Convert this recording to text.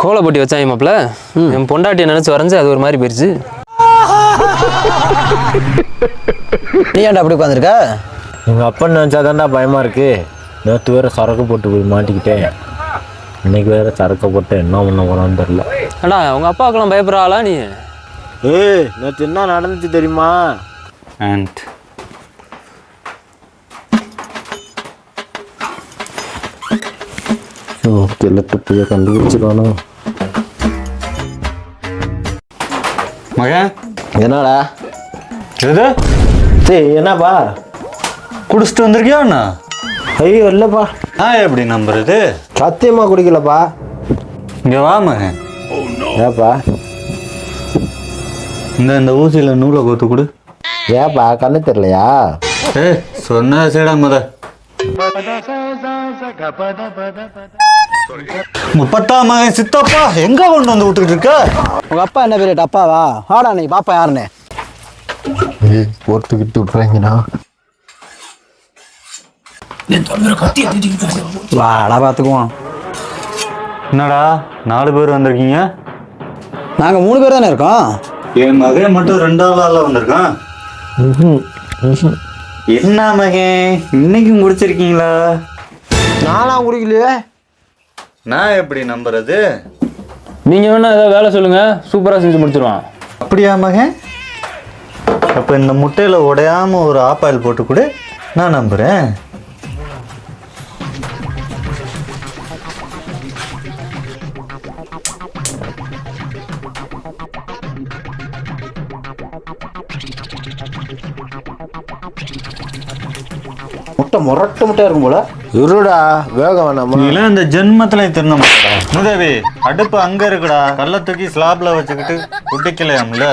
கோலப்பட்டி வச்சாங்க மாப்பிள்ள. என் பொண்டாட்டியை நினைச்சு வரைஞ்சு அது ஒரு மாதிரி போயிடுச்சு. நீ ஏன்டா அப்படி உட்காந்துருக்க? எங்கள் அப்பா நினச்சாதான்டா பயமாக இருக்கு. நேற்று வேறு சரக்கு போட்டு போய் மாட்டிக்கிட்டேன். இன்னைக்கு வேறு சரக்கை போட்டு என்ன பண்ண போகிறான்னு தெரில. அண்ணா உங்க அப்பாவுக்கெல்லாம் பயப்படுறாளா நீ? ஏய் நேற்று என்ன நடந்துச்சு தெரியுமா? கிழட்டு போய் கண்டுபிடிச்சிருவானோ மகன். என்னடா எது சரி என்னப்பா குடிச்சிட்டு வந்திருக்கியா அண்ணா? ஐயோ இல்லைப்பா, நான் எப்படி நம்புறது? சத்தியமாக குடிக்கலப்பா. இங்க வா மகன். ஏப்பா இந்த ஊசியில் நூலை கோத்து கொடு. ஏப்பா கண்ணு தெரியலையா? சொன்ன சேடா முத 30ஆம் மகன் சித்தப்பா எங்க கொண்டு வந்து விட்டுட்டு இருக்க? உங்க அப்பா என்ன பேரு? அப்பாவா? ஆடா நீ பாப்பா யாருன்னு போட்டுக்கிட்டு விட்றாங்கண்ணா. வாடா பார்த்துக்குவோம். என்னடா 4 பேர் வந்திருக்கீங்க? நாங்கள் 3 பேர் தானே இருக்கோம். என் மகன் மட்டும் 2வது ஆளா வந்திருக்கான். என்ன மகன் இன்னைக்கும் குடிச்சிருக்கீங்களா? நான்லாம் குடிக்கலையே. நான் எப்படி நம்புறது? நீங்க வேணா ஏதாவது வேலை சொல்லுங்க, சூப்பரா செஞ்சு முடிச்சிருவான். அப்படியா மகன்? அப்ப இந்த முட்டையில உடையாம ஒரு ஆப்பாயில் போட்டு கொடு, நான் நம்புறேன். முட்டை முரட்டு முட்டையா இருக்கும் போல. இருடா வேக வேணாமா? நீலாம் இந்த ஜென்மத்துல திருந்த மாட்டா. முதவி அடுப்பு அங்க இருக்குடா. கல்ல தூக்கி ஸ்லாப்ல வச்சுக்கிட்டு குட்டிக்கலையாம்ல.